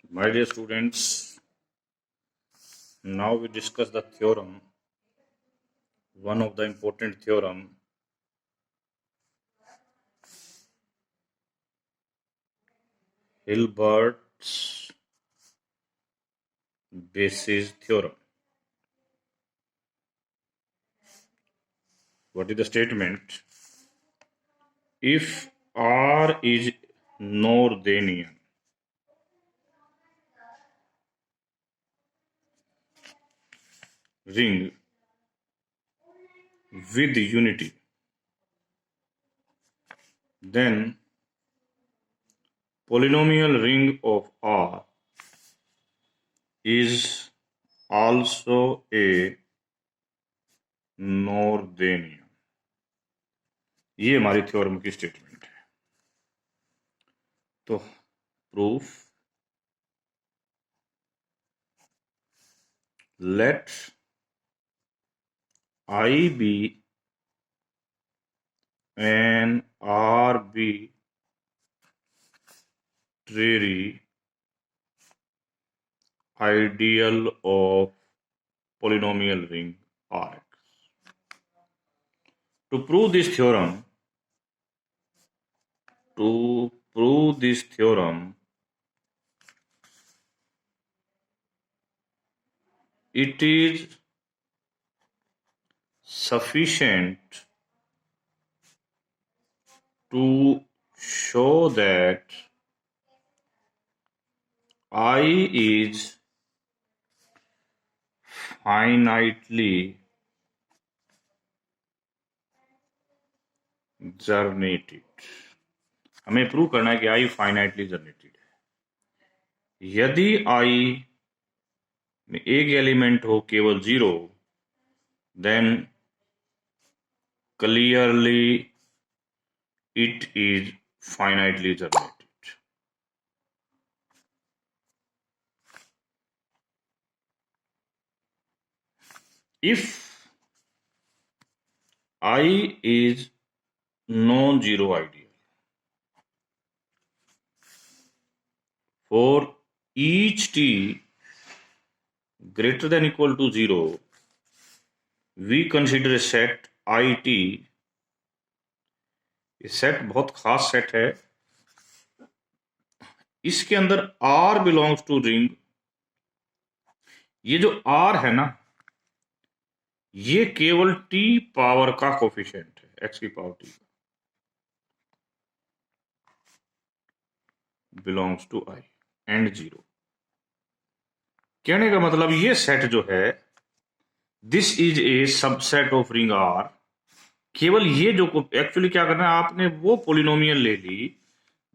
My dear students, now we discuss the theorem, one of the important theorem, Hilbert's basis theorem. What is the statement? If R is Northenian, ring with unity, then polynomial ring of R is also a Northenian. ये हमारी theorem की statement है. तो proof, let I be an arbitrary ideal of polynomial ring Rx. To prove this theorem, it is sufficient to show that I is finitely generated. हमें prove करना है कि I finitely generated है. यदि I में एक एलिमेंट हो केवल 0, then clearly it is finitely generated. If I is non-zero ideal, for each t greater than equal to 0, we consider a set IT. ये सेट बहुत खास सेट है. इसके अंदर R बिलोंग्स टू रिंग. ये जो R है ना, ये केवल t पावर का कोफिशिएंट है, x की power t belongs to I and 0. कहने का मतलब ये सेट जो है, this is a subset of ring R. केवल ये जो एक्चुअली क्या करना है, आपने वो पोलिनोमियल ले ली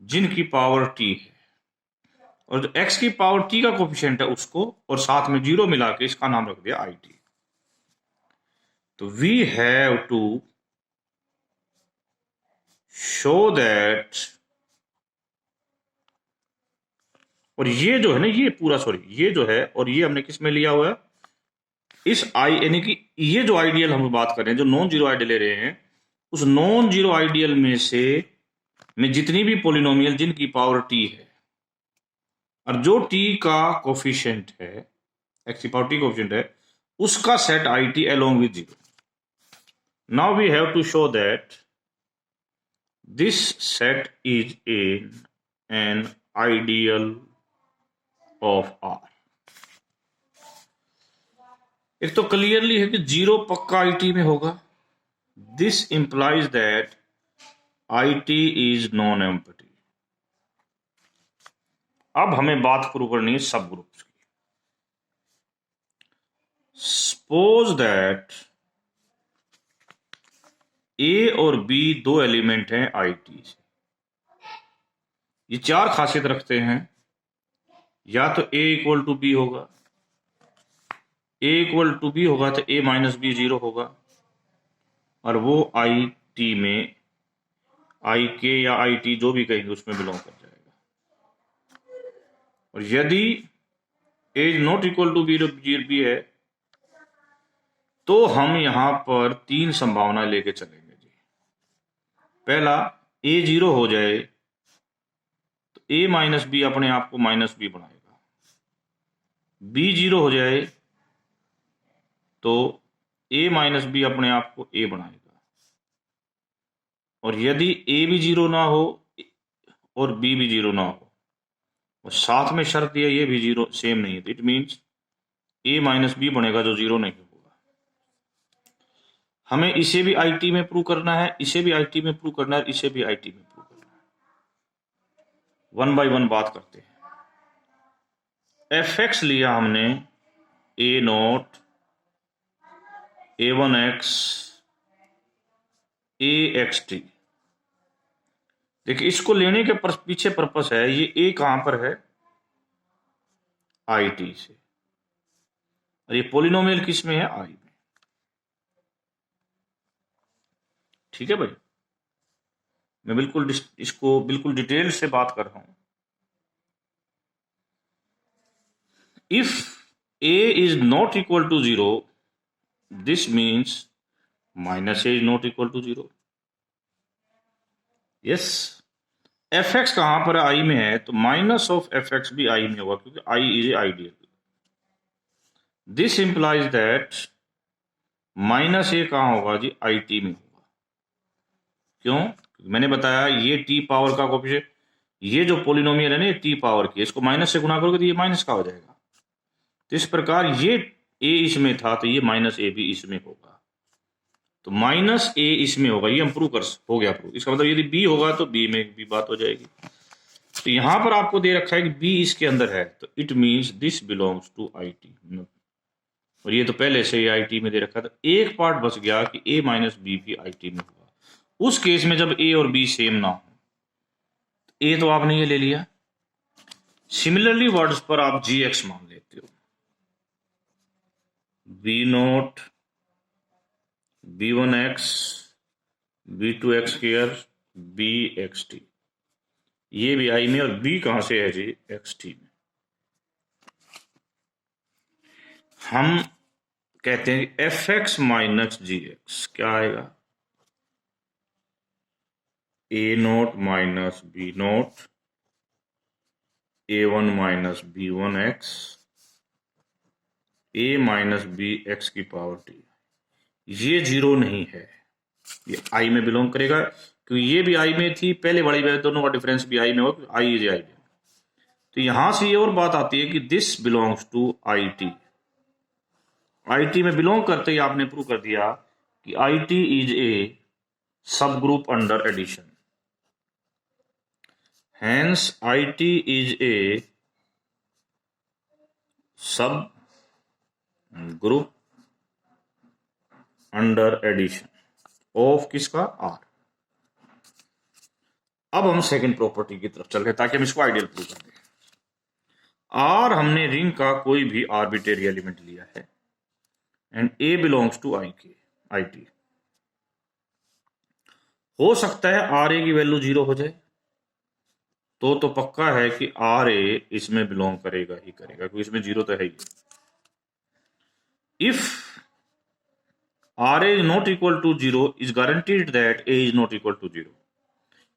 जिनकी पावर t है, और जो x की पावर t का कोफिशिएंट है उसको, और साथ में 0 मिला के इसका नाम रख दिया IT. तो we have to show that, और ये जो है ना, ये पूरा ये जो है, और ये हमने किस में लिया हुआ है, इस आई, यानी कि ये जो आइडियल हम बात कर रहे हैं, जो नॉन जीरो आइडियल ले रहे हैं, उस नॉन जीरो आइडियल में से जितनी भी पोलिनोमियल जिनकी पावर t है, और जो t का कोफिशिएंट है, x की पावर t कोफिशिएंट है, उसका set IT along with 0. Now we have to show that this set is an ideal of R. एक तो क्लियरली है कि 0 पक्का IT में होगा. This implies that IT is non empty. अब हमें बात प्रूव करनी है सब ग्रुप्स की. सपोज दैट A और B दो एलिमेंट हैं IT से. ये 4 खासियत रखते हैं. या तो A इक्वल टू B होगा, A इक्वल टू B होगा तो A माइनस B 0 होगा, और वो IT में IK या IT जो भी कहेंगे उसमें बिलोंग कर जाएगा. और यदि A is not equal to B है, तो हम यहां पर 3 संभावनाएं लेके चलेंगे जी. पहला, A 0 हो जाए तो A माइनस B अपने आप को माइनस B बनाएगा. बी जीरो हो जाए तो ए माइनस बी अपने आप को ए बनाएगा, और यदि ए भी जीरो ना हो और बी भी जीरो ना हो और साथ में शर्त ये भी जीरो सेम नहीं है, तो it means a minus b बनेगा जो जीरो नहीं होगा। हमें इसे भी आईटी में प्रूव करना है, इसे भी आईटी में प्रूव करना है, इसे भी आईटी में प्रूव करना है। वन बाय वन बात करते हैं। एफ एक्स लिया हमने ए नोट ए वन एक्स ए एक्स टी। देखिए इसको लेने के पीछे पर्पस है, ये ए कहां पर है, आई टी से, और ये पोलिनोमियल किस में है, आई में। ठीक है भाई, मैं बिल्कुल इसको बिल्कुल डिटेल से बात कर रहा हूं। If a is not equal to 0, this means minus a is not equal to 0. yes, fx कहां पर i में है, तो माइनस ऑफ fx भी i में होगा, क्योंकि i is a ideal. This implies that minus a कहां होगा जी, it में होगा। क्यों? मैंने बताया ये t पावर का कोएफिशिएंट, ये जो पोलिनोमियल है ना, ये t पावर की, इसको माइनस से गुणा करोगे तो ये माइनस का हो जाएगा। तो इस प्रकार ये a इसमें था तो ये माइनस a भी इसमें होगा, तो माइनस a इसमें होगा। ये हम प्रूव कर हो गया प्रूव। इसका मतलब यदि b होगा तो b में भी बात हो जाएगी। तो यहां पर आपको दे रखा है कि b इसके अंदर है, तो it means this belongs to IT, और ये तो पहले से ही IT में दे रखा था। एक पार्ट बच गया कि a माइनस बी भी IT में होगा, उस केस में जब a और b सेम ना हो। a तो आपने ये ले लिया, सिमिलरली वर्ड्स पर आप gx मान लेते हो, b note b1x b2x square bxt, ये भी i में, और b कहां से है जी, xt में। हम कहते हैं fx माइनस gx क्या आएगा, a naught minus b naught a1 minus b1x a minus b x की पावर टी। ये जीरो नहीं है, ये आई में बिलोंग करेगा, क्योंकि ये भी आई में थी, पहले वाली वैल्यू दोनों का डिफरेंस भी आई में हो, आई इज आई। तो यहां से ये और बात आती है कि this belongs to I t. I t में बिलोंग करते ही आपने प्रूव कर दिया कि आई t is a subgroup under addition, hence I t is a subgroup under addition of किसका, आर। अब हम सेकंड प्रॉपर्टी की तरफ चल रहे हैं ताकि हम इसको आइडियल प्रूव कर दें। आर हमने रिंग का कोई भी आर्बिट्रेरी एलिमेंट लिया है एंड ए बिलोंग्स टू आई के आई टी। हो सकता है आर ए की वैल्यू जीरो हो जाए, तो पक्का है कि आर ए इसमें बिलोंग करेगा ही करेगा, क्योंकि इसमें जीरो तो है ही। If R A is not equal to zero is guaranteed that A is not equal to zero.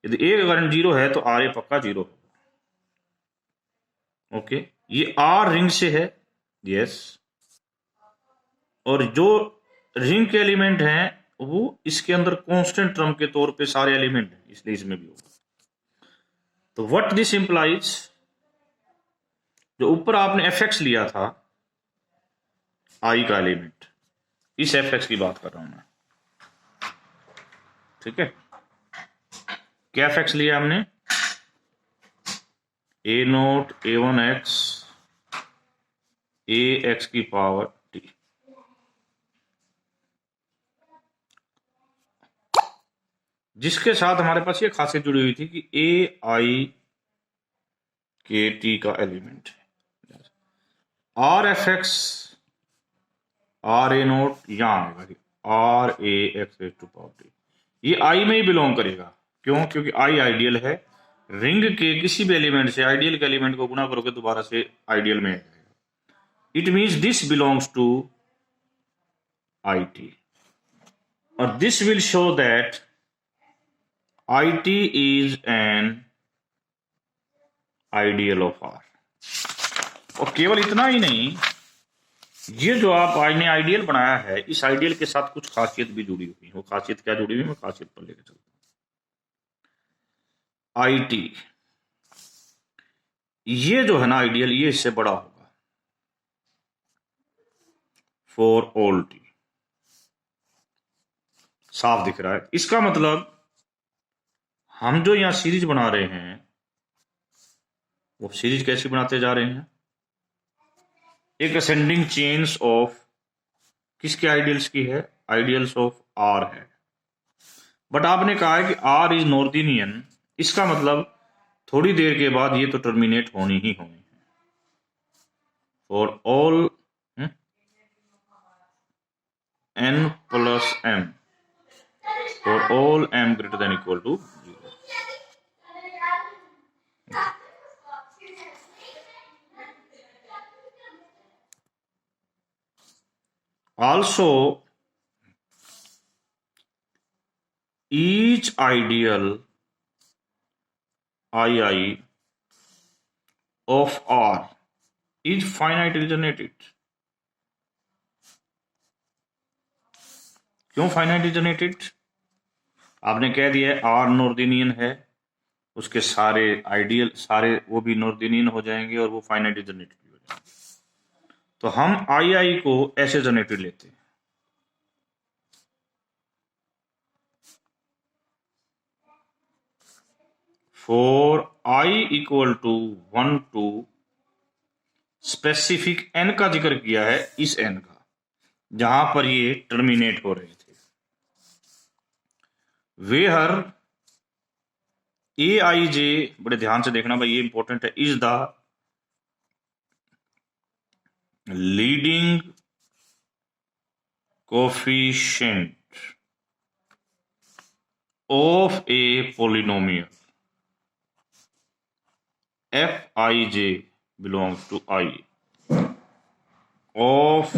यदि ए अगर जीरो है तो आर ए पक्का जीरो होगा। ओके, ये आर रिंग से है, यस, और जो रिंग के एलिमेंट हैं वो इसके अंदर कांस्टेंट टर्म के तौर पे सारे एलिमेंट हैं, इसलिए इसमें भी होगा। तो व्हाट दिस इंप्लाइज, जो ऊपर आपने एफ एक्स लिया था आई का एलिमेंट, इस एफ एक्स की बात कर रहा हूं मैं, ठीक है। क्या एफ एक्स लिया हमने, ए नोट ए वन एक्स ए एक्स की पावर टी। जिसके साथ हमारे पास ये खासियत जुड़ी हुई थी कि ए आई के टी का एलिमेंट है। R f x r a naught यहां आएगा, r a x to power t, ये आई में ही बिलोंग करेगा। क्यों? क्योंकि आई आइडियल है, रिंग के किसी भी एलिमेंट से आइडियल के एलिमेंट को गुना करोगे दोबारा से आइडियल में आ जाएगा। It means this belongs to I T, और this will show that IT is an ideal of R। और केवल इतना ही नहीं, ये जो आप आज ने आइडियल बनाया है, इस आइडियल के साथ कुछ खासियत भी जुड़ी हुई है। वो खासियत क्या जुड़ी हुई है, मैं खासियत पर लेकर चलता हूं। IT, ये जो है ना आइडियल, ये इससे बड़ा होगा, फॉर ऑल T। साफ दिख रहा है। इसका मतलब हम जो यहां सीरीज बना रहे हैं, वो सीरीज कैसी बनाते जा रहे हैं, एक असेंडिंग चेन्स ऑफ किसके आइडियल्स की है, आइडियल्स ऑफ R है। बट आपने कहा है कि R इज नॉर्दिनियन, इसका मतलब थोड़ी देर के बाद ये तो टर्मिनेट होनी ही होनी है। For all n plus m, for all m greater than equal to 0। Also, each ideal II of R is finitely generated। क्यों फाइनाइटली जनरेटेड? आपने कह दिया है R नॉर्दिनियन है, उसके सारे आइडियल सारे वो भी नॉर्दिनियन हो जाएंगे और वो फाइनाइटली जनरेटेड भी हो जाएंगे। तो हम II को ऐसे जनरेटेड लेते हैं, for I equal to 1 to specific n का जिक्र किया है, इस n का जहां पर ये टर्मिनेट हो रहे थे, वेयर Aij, बड़े ध्यान से देखना भाई, ये इंपॉर्टेंट है, is the leading coefficient of A polynomial Fij belongs to I of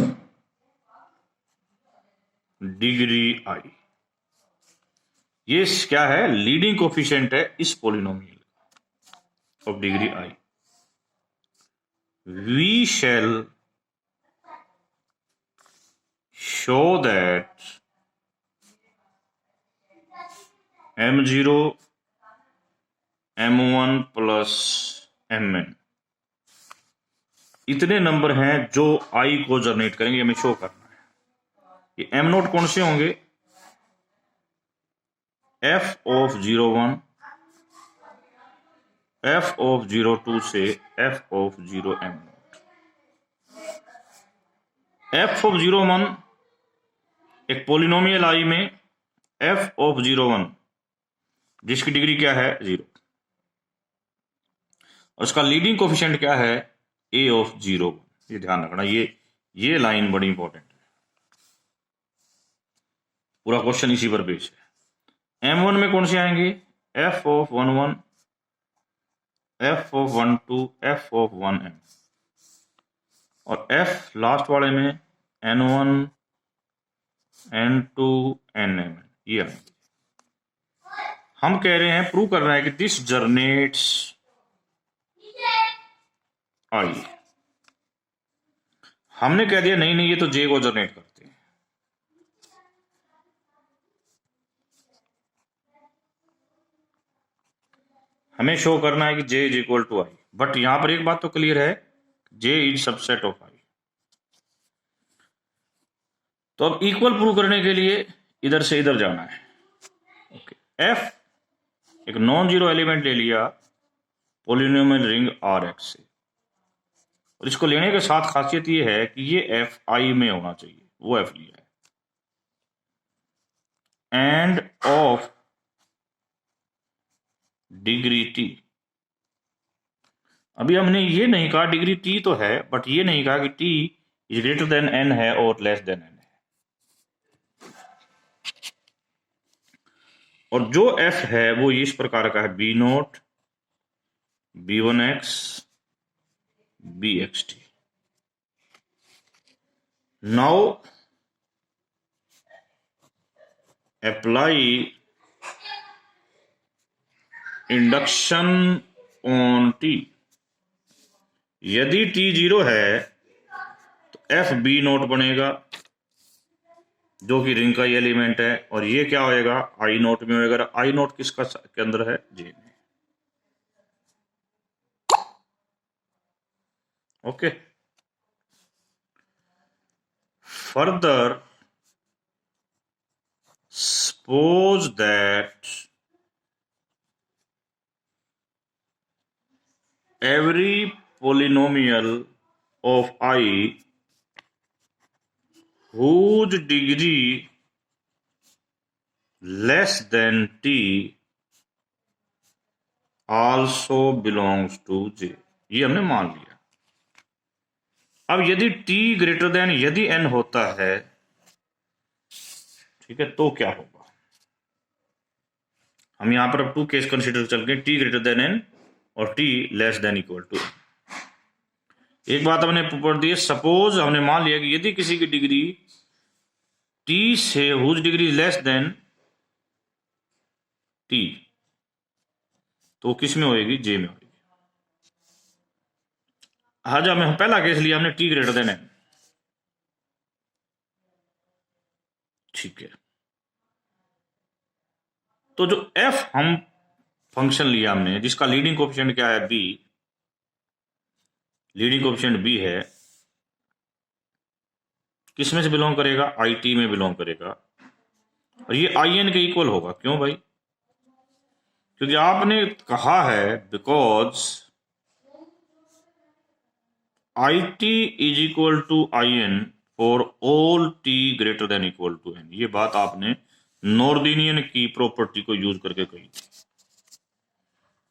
degree I। ये क्या है, लीडिंग कोफिशिएंट है इस polynomial of degree I। We shall show that m0 m1 plus mn इतने नंबर हैं जो I को जनरेट करेंगे, हमें शो करना है। ये m नोट कौन से होंगे, f ऑफ 01, f ऑफ 02 से f of 0m note. f of 01 एक पोलिनोमियल I में f ऑफ 01 जिसकी डिग्री क्या है 0, और उसका लीडिंग कोफिशिएंट क्या है a ऑफ 0। ये ध्यान रखना, ये लाइन बड़ी इंपॉर्टेंट है, पूरा क्वेश्चन इसी पर बेस्ड है। m1 में कौन से आएंगे, f of 11, f of 12, f of 1m, और f लास्ट वाले में n1 n2 nm, ये आएंगे। हम कह रहे हैं, प्रूव कर रहे हैं कि दिस जनरेट्स I। हमने कह दिया नहीं नहीं, ये तो J को जनरेट करते हैं। हमें शो करना है कि J is equal to I, but यहां पर एक बात तो क्लियर है, J is subset of I। तो अब इक्वल प्रूव करने के लिए इधर से इधर जाना है। ओके, F एक नॉन जीरो एलिमेंट ले लिया पोलिनोमियल रिंग Rx से, और इसको लेने के साथ खासियत ये है कि ये F I में होना चाहिए, वो F लिया है, एंड ऑफ डिग्री T। अभी हमने ये नहीं कहा, डिग्री T तो है, बट ये नहीं कहा कि T is greater than n है और लेस देन n है। और जो F है वो इस प्रकार का है, B0 B1x bxt। Now apply induction on T। यदि टी 0 है तो एफ बी नोट बनेगा, जो कि रिंग का ही एलिमेंट है, और ये क्या होएगा, आई नोट में होएगा। आई नोट किसका के अंदर है, जे में। Okay, further suppose that every polynomial of I whose degree less than t also belongs to J। ये हमने मान लिया। अब यदि t ग्रेटर देन यदि n होता है, ठीक है, तो क्या होगा। हम यहां पर अब 2 केस कंसिडर चल गए, t ग्रेटर देन n और t less than equal to. एक बात हमने पढ़ दी है, सपोज हमने मान लिया कि यदि किसी की डिग्री t से whose degree less than t, तो किस में होएगी, j में होएगी। आज हमें पहला केस लिया हमने t ग्रेटर देन n, ठीक है। तो जो f हम फंक्शन लिया हमने, जिसका लीडिंग कोएफिशिएंट क्या है, b, लीडिंग कोएफिशिएंट b है, किस में से बिलोंग करेगा, आई टी में बिलोंग करेगा, और ये आई एन के इक्वल होगा। क्यों भाई, क्योंकि आपने कहा है because I t is equal to I n for all t greater than equal to n. ये बात आपने नॉर्डिनियन की प्रॉपर्टी को यूज करके कही थी।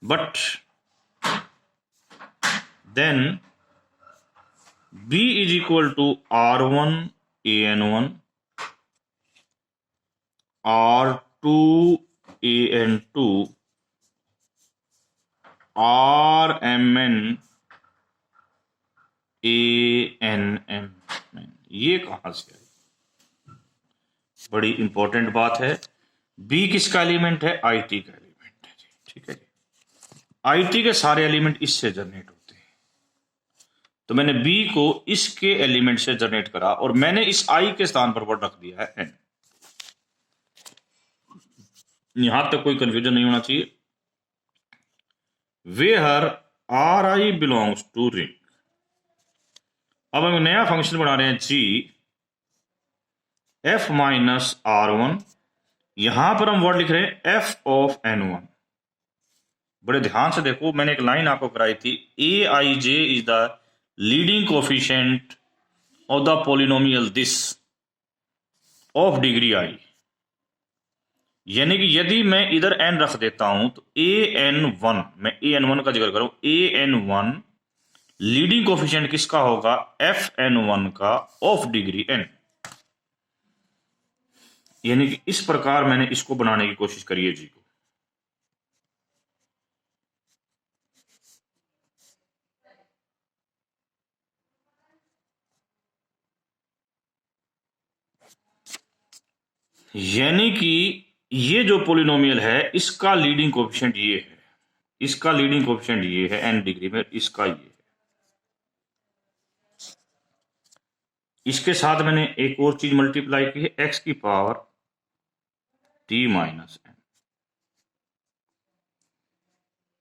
But then b is equal to r1 an1 r2 an2 rmn anm। ये कहां से है, बड़ी इंपॉर्टेंट बात है। b किसका एलिमेंट है, आई टी का एलिमेंट है जी, ठीक है जी। आई टी के सारे एलिमेंट इससे जनरेट होते हैं, तो मैंने b को इसके एलिमेंट से जनरेट करा, और मैंने इस i के स्थान पर वर्ड रख दिया है n। यहां तक कोई कंफ्यूजन नहीं होना चाहिए। Where r I belongs to ring. अब हम नया फंक्शन बना रहे हैं g f माइनस r1, यहां पर हम वर्ड लिख रहे हैं f ऑफ n1। बड़े ध्यान से देखो, मैंने एक लाइन आपको कराई थी, A I J is the leading coefficient of the polynomial this of degree I. यानी कि यदि मैं इधर n रख देता हूं तो an1, मैं an1 का जिक्र करूं, an1 लीडिंग कोफिशिएंट किसका होगा, fn1 का ऑफ डिग्री n। यानी कि इस प्रकार मैंने इसको बनाने की कोशिश करी है जी को। यानी कि ये जो पोलिनोमियल है इसका लीडिंग कोएफिशिएंट ये है, इसका लीडिंग कोएफिशिएंट ये है n डिग्री में, इसका ये है। इसके साथ मैंने एक और चीज मल्टीप्लाई की है, x की पावर t माइनस n,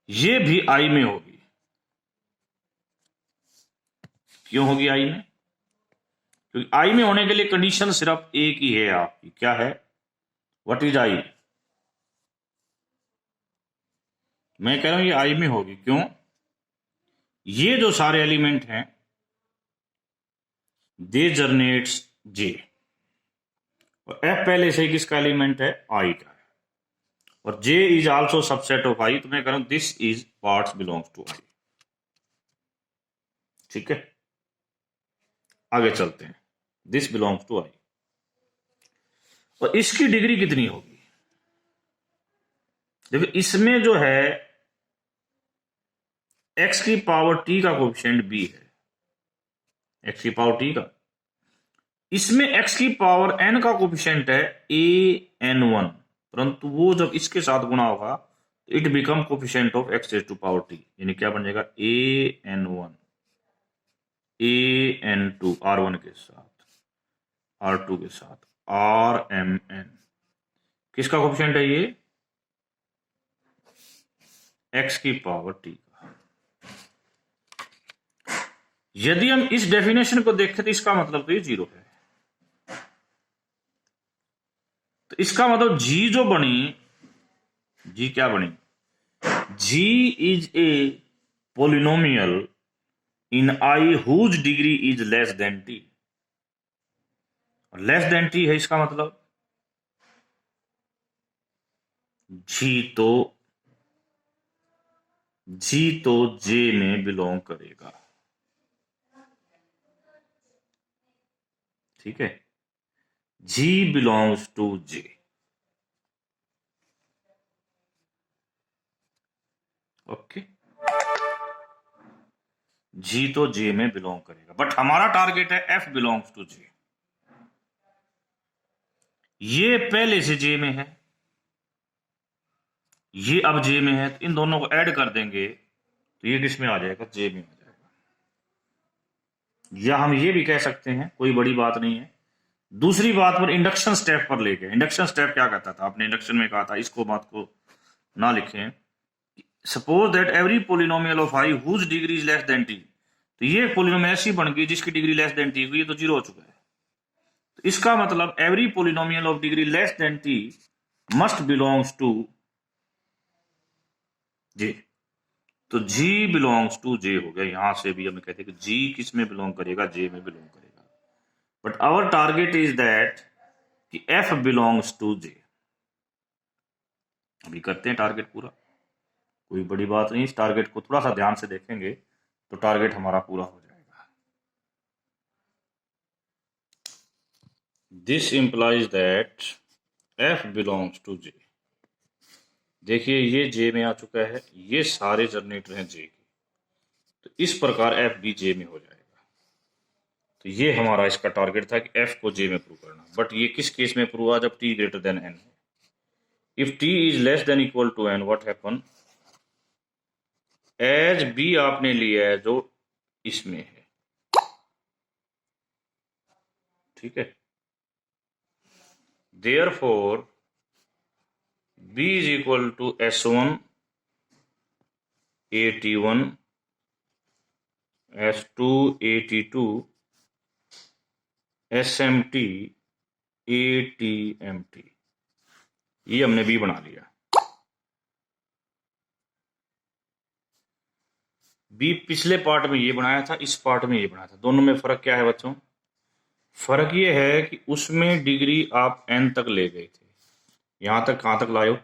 ये भी i में होगी। क्यों होगी i में, क्योंकि i में होने के लिए कंडीशन सिर्फ एक ही है आपकी, क्या है, व्हाट इज i। मैं कह रहा हूं ये i में होगी। क्यों, ये जो सारे एलिमेंट हैं दे जनरेट्स j, और f पहले से ही किसका एलिमेंट है, i का है, और j is also subset of i। तो मैं कह रहा हूं this is parts belongs to i। ठीक है, आगे चलते हैं, दिस बिलोंग्स टू i। और इसकी डिग्री कितनी होगी, देखिए इसमें जो है x की पावर t का कोएफिशिएंट b है, x की पावर t का, इसमें x की पावर n का कोएफिशिएंट है an1, परंतु वो जब इसके साथ गुणा होगा तो it become coefficient of x raise to power t, यानी क्या बन जाएगा an1। AN2 R1 के साथ, R2 के साथ RMN, किसका कोफिशिएंट है ये? x की पावर t का। यदि हम इस डेफिनेशन को देखें तो इसका मतलब तो ये 0 है। तो इसका मतलब g जो बनी, g क्या बनी? g is a polynomial in I whose degree is less than t। Less than t है, इसका मतलब g तो j में बिलोंग करेगा। ठीक है, g belongs to j। Okay, g तो j में बिलोंग करेगा, बट हमारा टारगेट है f बिलोंग्स टू j। ये पहले से j में है, ये अब j में है, तो इन दोनों को ऐड कर देंगे तो ये किस में आ जाएगा? j में आ जाएगा। या हम ये भी कह सकते हैं, कोई बड़ी बात नहीं है, दूसरी बात पर इंडक्शन स्टेप पर लेके। इंडक्शन स्टेप क्या कहता था? आपने इंडक्शन में कहा था, इसको बात को ना लिखें, suppose that every polynomial of I whose degree is less than t। तो ये पोलिनोमियल ऐसी बन गई जिसकी डिग्री लेस देन t, ये तो 0 हो चुका है। तो इसका मतलब every polynomial of degree less than t must belongs to j। तो g बिलोंग्स टू j हो गया। यहां से भी हम कहते हैं कि g किस में बिलोंग करेगा? j में बिलोंग करेगा। But our target is that कि f बिलोंग्स टू j। अभी करते हैं टारगेट पूरा, कोई बड़ी बात नहीं। इस टारगेट को थोड़ा सा ध्यान से देखेंगे तो टारगेट हमारा पूरा हो जाएगा। This implies that f belongs to j। देखिए ये j में आ चुका है, ये सारे जनरेटर हैं j के, तो इस प्रकार f भी j में हो जाएगा। तो ये हमारा इसका टारगेट था कि f को j में प्रूव करना। बट ये किस केस में प्रूव हुआ? जब t ग्रेटर देन n है। If t is less than equal to n, what happen? As b आपने लिया है जो इसमें है, ठीक है। Therefore b is equal to S1 AT1 S2 AT2 SMT ATMT। ये हमने b बना लिया। b पिछले पार्ट में ये बनाया था, इस पार्ट में ये बनाया था। दोनों में फर्क क्या है बच्चों? फर्क ये है कि उसमें डिग्री आप n तक ले गए थे, यहां तक कहां तक लाए हो?